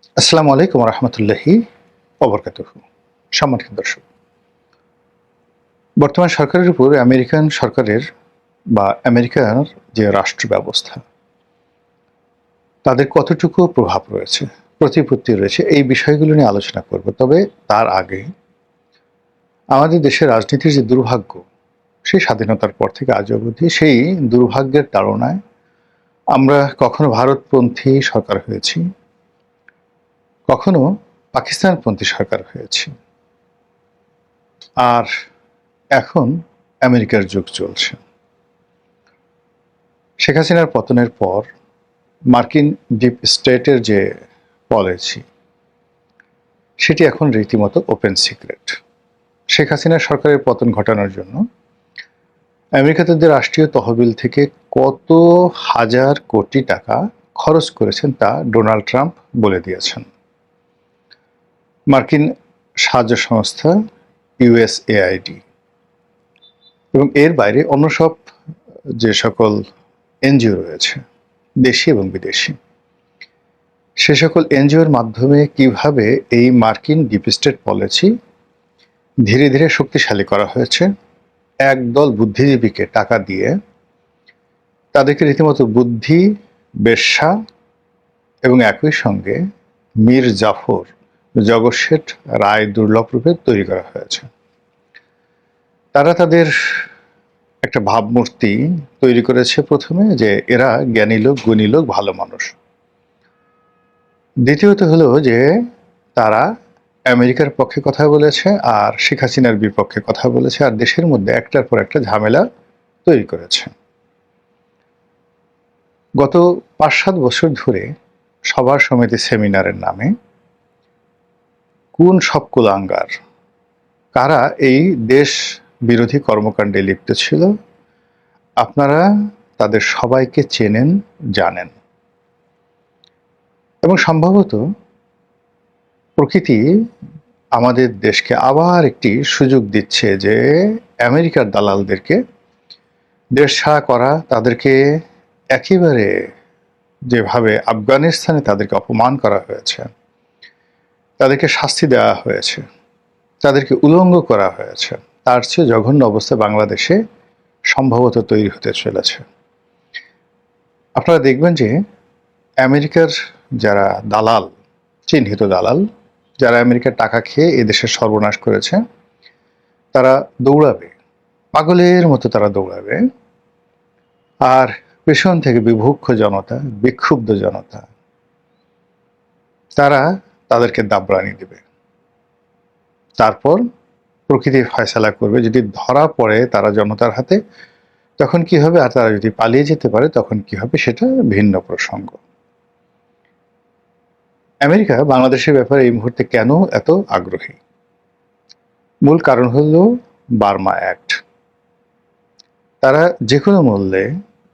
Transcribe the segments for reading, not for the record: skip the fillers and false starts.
আসসালামু আলাইকুম রহমতুল্লাহি ওবরকাতুহু। সম্মানিত দর্শক, বর্তমান সরকারের উপর আমেরিকান সরকারের বা আমেরিকার যে রাষ্ট্র ব্যবস্থা, তাদের কতটুকু প্রভাব রয়েছে, প্রতিপত্তি রয়েছে, এই বিষয়গুলো নিয়ে আলোচনা করব। তবে তার আগে আমাদের দেশের রাজনীতির যে দুর্ভাগ্য, সেই স্বাধীনতার পর থেকে আজ অবধি সেই দুর্ভাগ্যের তাড়নায় আমরা কখনো ভারতপন্থী সরকার হয়েছি, কখনো পাকিস্তানপন্থী সরকার হয়েছি, আর এখন আমেরিকার যুগ চলছে। শেখ হাসিনার পতনের পর মার্কিন ডিপ স্টেটের যে পলিসি, সেটি এখন রীতিমতো ওপেন সিক্রেট। শেখ হাসিনার সরকারের পতন ঘটানোর জন্য আমেরিকা তাদের রাষ্ট্রীয় তহবিল থেকে কত হাজার কোটি টাকা খরচ করেছেন তা ডোনাল্ড ট্রাম্প বলে দিয়েছেন। মার্কিন সাহায্য সংস্থা ইউএসএআইডি এবং এর বাইরে অন্য সব যে সকল এনজিও রয়েছে, দেশি এবং বিদেশি, সে সকল এনজিওর মাধ্যমে কিভাবে এই মার্কিন ডিপ স্টেট পলিসি ধীরে ধীরে শক্তিশালী করা হয়েছে। একদল বুদ্ধিজীবীকে টাকা দিয়ে তাদেরকে রীতিমতো বুদ্ধি, বেশ্যা এবং একই সঙ্গে মীর জাফর, জগৎ শেঠ রায় দুর্লভ রূপে তৈরি করা হয়েছে। তারা তাদের একটা ভাবমূর্তি তৈরি করেছে প্রথমে, যে এরা জ্ঞানী লোক, গুণী লোক, ভালো মানুষ। দ্বিতীয়ত হলো যে তারা আমেরিকার পক্ষে কথা বলেছে আর শেখ হাসিনার বিপক্ষে কথা বলেছে, আর দেশের মধ্যে একটার পর একটা ঝামেলা তৈরি করেছে। গত ৫-৭ বছর ধরে সভা সমিতি সেমিনারের নামে কোন সব কুলাঙ্গার, কারা এই দেশ বিরোধী কর্মকাণ্ডে লিপ্ত ছিল, আপনারা তাদের সবাইকে চেনেন, জানেন। এবং সম্ভবত প্রকৃতি আমাদের দেশকে আবার একটি সুযোগ দিচ্ছে যে আমেরিকার দালালদেরকে দেশ ছাড়া করা, তাদেরকে একেবারে যেভাবে আফগানিস্তানে তাদেরকে অপমান করা হয়েছে, তাদেরকে শাস্তি দেওয়া হয়েছে, তাদেরকে উলঙ্গ করা হয়েছে, তার চেয়ে জঘন্য অবস্থা বাংলাদেশে সম্ভবত তৈরি হতে চলেছে। আপনারা দেখবেন যে আমেরিকার যারা দালাল, চিহ্নিত দালাল, যারা আমেরিকার টাকা খেয়ে এদেশের সর্বনাশ করেছে, তারা দৌড়াবে, পাগলের মতো তারা দৌড়াবে, আর পেছন থেকে বিভক্ষ জনতা, বিক্ষুব্ধ জনতা, তারা তাদেরকে দাবরানি দেবে। তারপর প্রকৃতি ফয়সালা করবে। যদি ধরা পড়ে তারা জনতার হাতে, তখন কি হবে, আর তারা যদি পালিয়ে যেতে পারে তখন কি হবে, সেটা ভিন্ন প্রসঙ্গ। আমেরিকা বাংলাদেশের ব্যাপারে এই মুহূর্তে কেন এত আগ্রহী? মূল কারণ হলো বার্মা অ্যাক্ট। তারা যে কোনো মূল্যে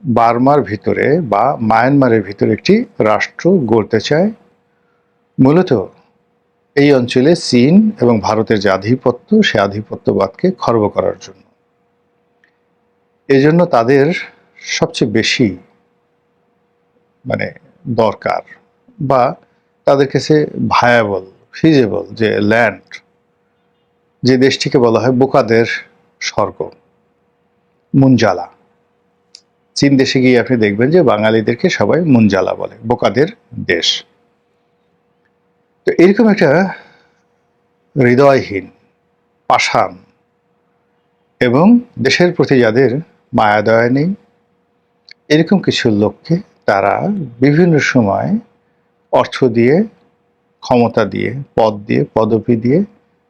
বার্মার ভিতরে বা মায়ানমারের ভিতরে একটি রাষ্ট্র গড়তে চায়, মূলত এই অঞ্চলে চীন এবং ভারতের যে আধিপত্য, সে আধিপত্যবাদকে খর্ব করার জন্য। এজন্য তাদের সবচেয়ে বেশি দরকার, বা তাদের কাছে ভায়াবল, ফিজেবল যে ল্যান্ড, যে দেশটিকে বলা হয় বোকাদের স্বর্গ, মুনজালা। চীন দেশে গিয়ে আপনি দেখবেন যে বাঙালিদেরকে সবাই মুনজালা বলে, বোকাদের দেশ। তো এরকম একটা হৃদয়হীন, পাষাণ এবং দেশের প্রতি যাদের মায়া দয়া নেই, এরকম কিছু লোককে তারা বিভিন্ন সময় অর্থ দিয়ে, ক্ষমতা দিয়ে, পদ দিয়ে, পদবি দিয়ে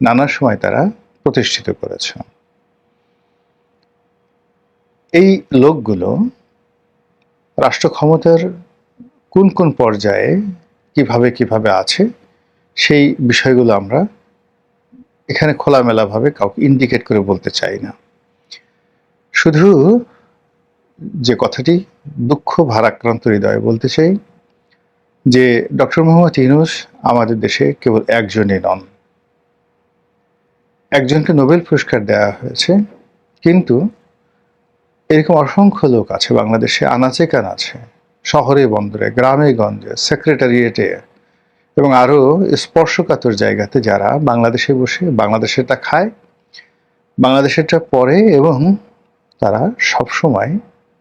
নানা সময় তারা প্রতিষ্ঠিত করেছে। এই লোকগুলো রাষ্ট্র ক্ষমতার কোন কোন পর্যায়ে কিভাবে কিভাবে আছে, সেই বিষয়গুলো আমরা এখানে খোলামেলাভাবে কাউকে ইন্ডিকেট করে বলতে চাই না। শুধু যে কথাটি দুঃখ ভারাক্রান্ত হৃদয়ে বলতে চাই, যে ডক্টর মোহাম্মদ ইউনূস আমাদের দেশে কেবল একজনই নন। একজনকে নোবেল পুরস্কার দেওয়া হয়েছে, কিন্তু এরকম অসংখ্য লোক আছে বাংলাদেশে, আনাচে কানাচে, শহরে বন্দরে, গ্রামে গঞ্জে, সেক্রেটারিয়েটে, এবং আরও স্পর্শকাতর জায়গাতে যারা বাংলাদেশে বসে বাংলাদেশেরটা খায়, বাংলাদেশেরটা পড়ে এবং তারা সবসময়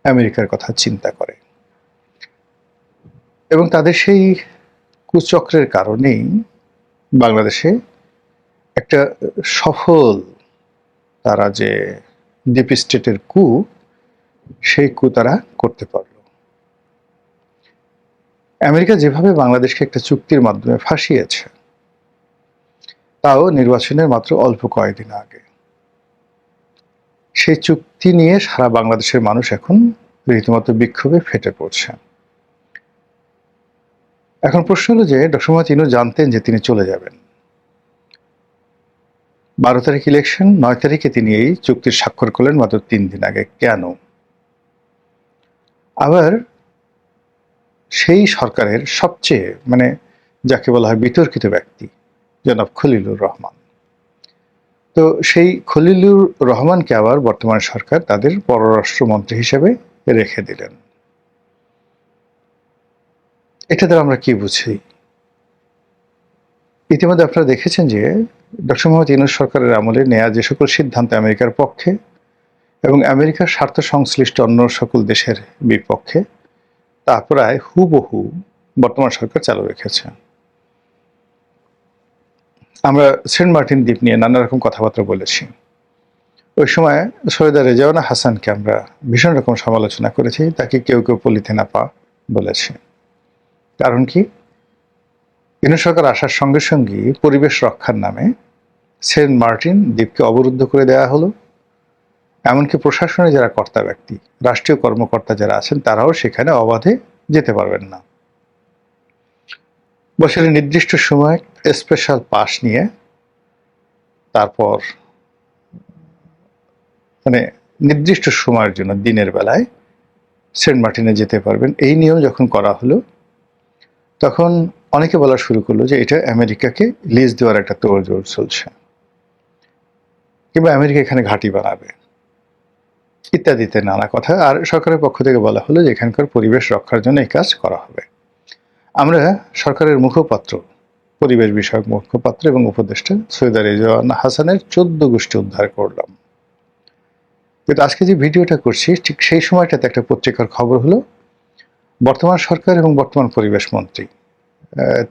আমেরিকার কথা চিন্তা করে। এবং তাদের সেই কুচক্রের কারণেই বাংলাদেশে একটা সফল তারা যে ডিপ স্টেটের সেই তারা করতে পারল। আমেরিকা যেভাবে বাংলাদেশকে একটা চুক্তির মাধ্যমে ফাঁসিয়েছে, তাও নির্বাচনের মাত্র অল্প কয়েকদিন আগে। সেই চুক্তি নিয়ে সারা বাংলাদেশের মানুষ এখন রীতিমতো বিক্ষোভে ফেটে পড়ছে। এখন প্রশ্ন হলো যে ডক্টর মোহাম্মদ ইউনূস জানতেন যে তিনি চলে যাবেন। 12 তারিখ ইলেকশন, 9 তারিখে তিনি এই চুক্তির স্বাক্ষর করলেন মাত্র 3 দিন আগে। কেন? আবার সেই সরকারের সবচেয়ে যাকে বলা হয় বিতর্কিত ব্যক্তি জনাব খলিলুর রহমান, তো সেই খলিলুর রহমানকে আবার বর্তমান সরকার তাদের পররাষ্ট্রমন্ত্রী হিসেবে রেখে দিলেন। এটা দ্বারা আমরা কি বুঝি? ইতিমধ্যে আপনারা দেখেছেন যে ডক্টর মোহাম্মদ ইউনূস সরকারের আমলে নেয়া যে সকল সিদ্ধান্ত আমেরিকার পক্ষে এবং আমেরিকার স্বার্থ সংশ্লিষ্ট অন্য সকল দেশের বিপক্ষে, তা প্রায় হুবহু বর্তমান সরকার চালু রেখেছে। আমরা সেন্ট মার্টিন দ্বীপ নিয়ে নানা রকম কথাবার্তা বলেছি। ওই সময় সৈয়দা রেজাওয়ানা হাসানকে আমরা ভীষণ রকম সমালোচনা করেছি, তাকে কেউ কেউ পলিথিন আপা বলেছে। কারণ কি? ইউনূস সরকার আসার সঙ্গে সঙ্গেই পরিবেশ রক্ষার নামে সেন্ট মার্টিন দ্বীপকে অবরুদ্ধ করে দেওয়া হলো। এমনকি প্রশাসনে যারা কর্তা ব্যক্তি, রাষ্ট্রীয় কর্মকর্তা যারা আছেন, তারাও সেখানে অবাধে যেতে পারবেন না। বছরের নির্দিষ্ট সময় স্পেশাল পাস নিয়ে তারপর নির্দিষ্ট সময়ের জন্য দিনের বেলায় সেন্ট মার্টিনে যেতে পারবেন। এই নিয়ম যখন করা হলো, তখন অনেকে বলা শুরু করলো যে এটা আমেরিকাকে লিজ দেওয়ার একটা তোড়জোড় চলছে, কিংবা আমেরিকা এখানে ঘাঁটি বানাবে ইত্যাদিতে নানা কথা। আর সরকারের পক্ষ থেকে বলা হলো যে এখানকার পরিবেশ রক্ষার জন্য এই কাজ করা হবে। আমরা সরকারের মুখপাত্র, পরিবেশ বিষয়ক মুখপাত্র এবং উপদেষ্টা সৈয়দা রেজাওয়ানা হাসানের 14 গোষ্ঠী উদ্ধার করলাম। কিন্তু আজকে যে ভিডিওটা করছি, ঠিক সেই সময়টাতে একটা পত্রিকার খবর হলো বর্তমান সরকার এবং বর্তমান পরিবেশ মন্ত্রী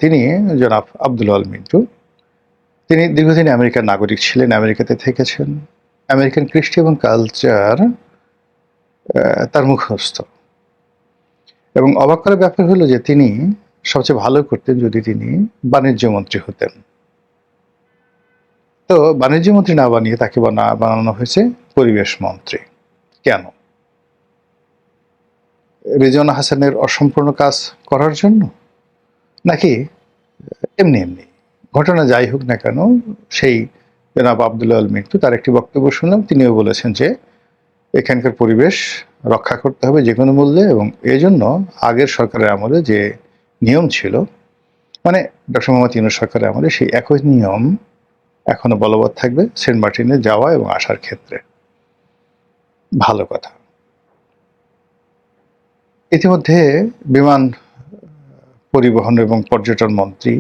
তিনি জনাব আব্দুল আল মিন্টু, তিনি দীর্ঘদিন আমেরিকার নাগরিক ছিলেন, আমেরিকাতে থেকেছেন, আমেরিকান কৃষ্টি এবং কালচার তার মুখস্থ। এবং অবাক করার ব্যাপার হলো যে তিনি সবচেয়ে ভালো করতেন যদি তিনি বাণিজ্য মন্ত্রী হতেন। তো বাণিজ্য মন্ত্রী না বানিয়ে তাকে বানানো হয়েছে পরিবেশ মন্ত্রী। কেন? রেজাওয়ানা হাসানের অসম্পূর্ণ কাজ করার জন্য, নাকি এমনি এমনি? ঘটনা যাই হোক না কেন, সেই জনাব আব্দুল আল মিন্টু তার একটি বক্তব্য শুনলাম, তিনিও বলেছেন যে এখানকার পরিবেশ রক্ষা করতে হবে যে কোনো মূল্যে, এবং এই জন্য আগের সরকারের আমলে যে নিয়ম ছিল, ডক্টর মোহাম্মদ ইউনূস সরকারের আমলে সেই একই নিয়ম এখনো বলবৎ থাকবে সেন্ট মার্টিনে যাওয়া এবং আসার ক্ষেত্রে। ভালো কথা। ইতিমধ্যে বিমান পরিবহন এবং পর্যটন মন্ত্রী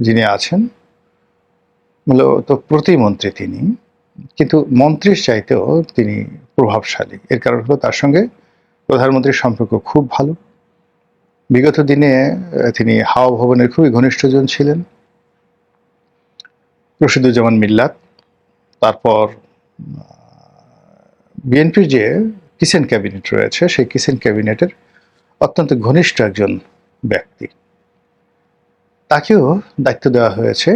যিনি আছেন, মূলত প্রতিমন্ত্রী তিনি, কিন্তু মন্ত্রীর চাইতেও তিনি প্রভাবশালী। এর কারণ হলো তার সঙ্গে প্রধানমন্ত্রীর সম্পর্ক খুব ভালো। বিগত দিনে তিনি হাওয়া ভবনের খুবই ঘনিষ্ঠজন ছিলেন। রশিদুজ্জামান মিল্লাত, তারপর বিএনপির যে কিচেন ক্যাবিনেট রয়েছে, সেই কিচেন ক্যাবিনেটের অত্যন্ত ঘনিষ্ঠ একজন ব্যক্তি। তাকেও দায়িত্ব দেওয়া হয়েছে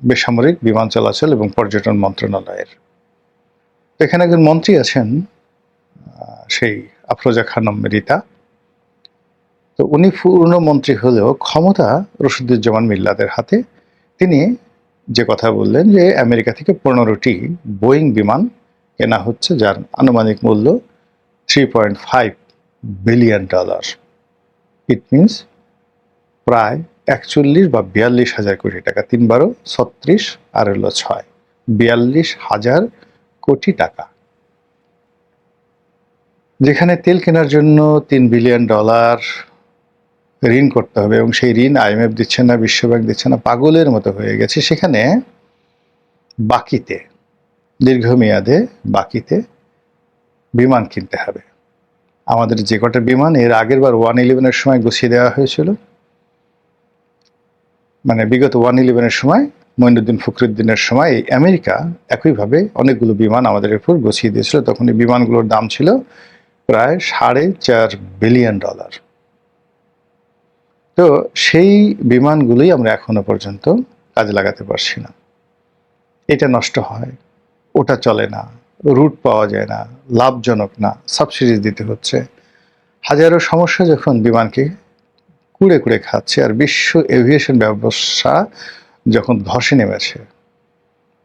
বেসামরিক বিমান চলাচল এবং পর্যটন মন্ত্রণালয়ের। এখানে একজন মন্ত্রী আছেন, সেই আফরোজা খানম রিতা। তো উনি পূর্ণ মন্ত্রী হলেও ক্ষমতা রশিদুজ্জামান মিল্লাতের হাতে। তিনি যে কথা বললেন যে আমেরিকা থেকে 15টি বোয়িং বিমান কেনা হচ্ছে, যার আনুমানিক মূল্য $3.5 বিলিয়ন। ইট মিনস প্রায় 41 বা 42 হাজার কোটি টাকা। 3 বারো 36 আর হলো 6, 42,000 কোটি টাকা। যেখানে তেল কেনার জন্য $3 বিলিয়ন ঋণ করতে হবে, এবং সেই ঋণ IMF দিচ্ছে না, বিশ্বব্যাংক দিচ্ছে না, পাগলের মতো হয়ে গেছে। সেখানে বাকিতে, দীর্ঘমেয়াদে বাকিতে বিমান কিনতে হবে। আমাদের যে কটা বিমান এর আগের বার 111-এর সময় গুছিয়ে দেওয়া হয়েছিল, মানে বিগত 111-এর সময় মঈনুদ্দিন ফখরুদ্দিনের সময় এই আমেরিকা একইভাবে অনেকগুলো বিমান আমাদের উপর গুছিয়ে দিয়েছিল। তখন এই বিমানগুলোর দাম ছিল প্রায় $4.5 বিলিয়ন। তো সেই বিমানগুলোই আমরা এখনো পর্যন্ত কাজে লাগাতে পারছি না। এটা নষ্ট হয়, ওটা চলে না, রুট পাওয়া যায় না, লাভজনক না, সাবসিডি দিতে হচ্ছে। হাজারো সমস্যা যখন বিমানকে কুড়ে কুড়ে খাচ্ছে, আর বিশ্ব এভিয়েশন ব্যবসা যখন ধসে নেমেছে,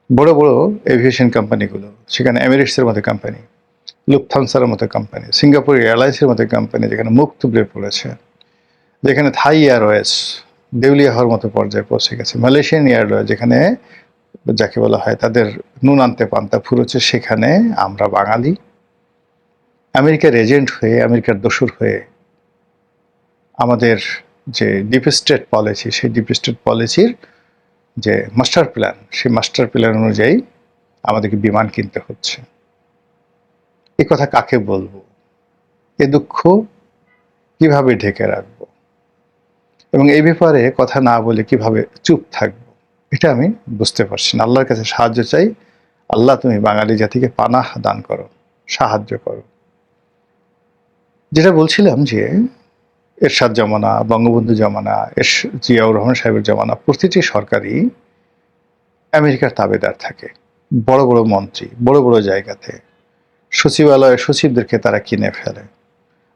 বড় বড় এভিয়েশন কোম্পানিগুলো, সেখানে এমিরেটসের মতো কোম্পানি, লুফথানসার মতো কোম্পানি, সিঙ্গাপুর এয়ারলাইন্সের মতো কোম্পানি যেখানে মুখ থুবড়ে পড়েছে, যেখানে থাই এয়ারওয়েজ দেউলিয়া হওয়ার মতো পর্যায়ে পৌঁছে গেছে, মালয়েশিয়ান এয়ারওয়েজ যেখানে যাকে বলা হয় তাদের নুন আনতে পান্তা ফুরোচ্ছে, সেখানে আমরা বাঙালি আমেরিকার এজেন্ট হয়ে, আমেরিকার দোসর হয়ে আমাদের যে ডিপ স্টেট পলিসি, সেই ডিপ স্টেট পলিসির যে মাস্টার প্ল্যান, সেই মাস্টার প্ল্যান অনুযায়ী আমাদেরকে বিমান কিনতে হচ্ছে। এ কথা কাকে বলবো? এ দুঃখ কিভাবে ঢেকে রাখবো? এবং এই ব্যাপারে কথা না বলে কিভাবে চুপ থাকবো, এটা আমি বুঝতে পারছি না। আল্লাহর কাছে সাহায্য চাই। আল্লাহ, তুমি বাঙালি জাতিকে পানাহ দান করো, সাহায্য করো। যেটা বলছিলাম যে এরশাদ জমানা, বঙ্গবন্ধু জমানা, জিয়াউর রহমান সাহেবের জমানা, প্রতিটি সরকারই আমেরিকার তাবেদার থাকে। বড় বড় মন্ত্রী বড় বড় জায়গাতে, সচিবালয়ে সচিবদেরকে তারা কিনে ফেলে,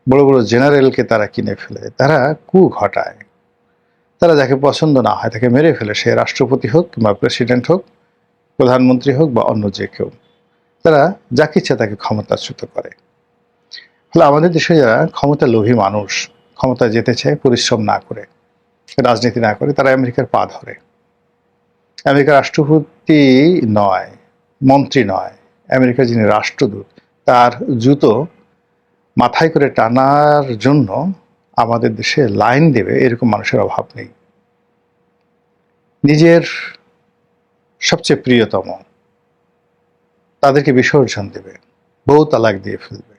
বড় বড় জেনারেলকে তারা কিনে ফেলে, তারা কু ঘটায়। তারা যাকে পছন্দ না হয় তাকে মেরে ফেলে, সে রাষ্ট্রপতি হোক কিংবা প্রেসিডেন্ট হোক, প্রধানমন্ত্রী হোক বা অন্য যে কেউ। তারা যাকে ইচ্ছা তাকে ক্ষমতাচ্যুত করে। ফলে আমাদের দেশে যারা ক্ষমতা লোভী মানুষ, ক্ষমতা যেতে চায় পরিশ্রম না করে, রাজনীতি না করে, তারা আমেরিকার পা ধরে। আমেরিকার রাষ্ট্রপতি নয়, মন্ত্রী নয়, আমেরিকার যিনি রাষ্ট্রদূত, তার জুতো মাথায় করে টানার জন্য আমাদের দেশে লাইন দেবে এরকম মানুষের অভাব নেই। নিজের সবচেয়ে প্রিয়তম তাদেরকে বিসর্জন দেবে, বউ তালাক দিয়ে ফেলবে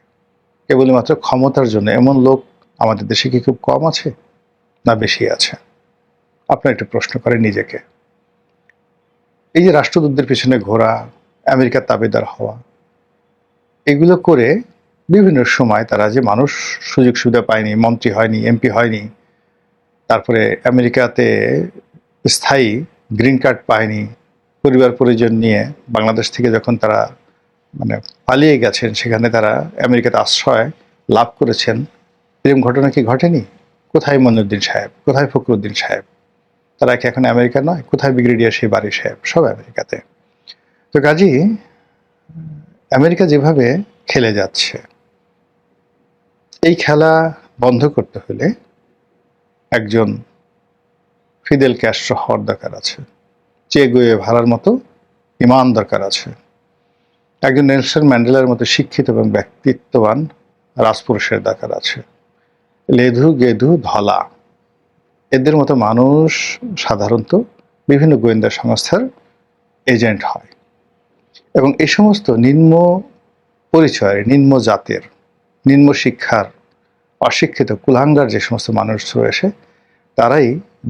কেবলমাত্র ক্ষমতার জন্য। এমন লোক আমাদের দেশে কি খুব কম আছে না বেশি আছে? আপনার একটু প্রশ্ন করেন নিজেকে। এই যে রাষ্ট্রদূতদের পিছনে ঘোরা, আমেরিকার তাবেদার হওয়া, এগুলো করে বিভিন্ন সময় তারা যে মানুষ সুযোগ সুবিধা পায়নি, মন্ত্রী হয়নি, MP হয়নি, তারপরে আমেরিকাতে স্থায়ী গ্রিন কার্ড পায়নি, পরিবার পরিজন নিয়ে বাংলাদেশ থেকে যখন তারা মানে পালিয়ে গেছেন, সেখানে তারা আমেরিকাতে আশ্রয় লাভ করেছেন, এরকম ঘটনা কি ঘটেনি? কোথায় মঈনুদ্দিন সাহেব, কোথায় ফখরুদ্দিন সাহেব? তারা কি এখন আমেরিকা নয়? কোথায় ব্রিগেডিয়ার সেই বাড়ি সাহেব? সব আমেরিকাতে। তো কাজী আমেরিকা যেভাবে খেলে যাচ্ছে, এই খেলা বন্ধ করতে হলে একজন ফিদেল ক্যাস্ট্রো হওয়ার দরকার আছে, চে গুয়েভারার মতো ইমান দরকার আছে, একজন নেলসন ম্যান্ডেলার মতো শিক্ষিত এবং ব্যক্তিত্ববান রাজপুরুষের দরকার আছে। লেধু গেধু ধলা এদের মতো মানুষ সাধারণত বিভিন্ন গোয়েন্দা সংস্থার এজেন্ট হয়, এবং এই সমস্ত নিম্ন পরিচয়ের, নিম্ন জাতের, নিম্ন শিক্ষার, অশিক্ষিত কুলাঙ্গার যে সমস্ত মানুষ রয়েছে, তারাই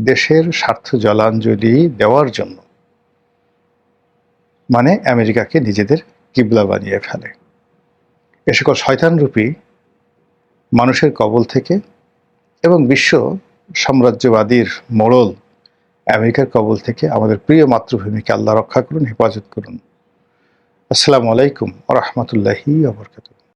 দেশের স্বার্থ জলাঞ্জলি দেওয়ার জন্য মানে আমেরিকাকে নিজেদের কিবলা বানিয়ে ফেলে। এ সকল শয়তানরূপী মানুষের কবল থেকে এবং বিশ্ব সাম্রাজ্যবাদীর মোড়ল আমেরিকার কবল থেকে আমাদের প্রিয় মাতৃভূমিকে আল্লাহ রক্ষা করুন, হেফাজত করুন। আসসালামু আলাইকুম ওয়া রাহমাতুল্লাহি ওয়া বারাকাতুহু।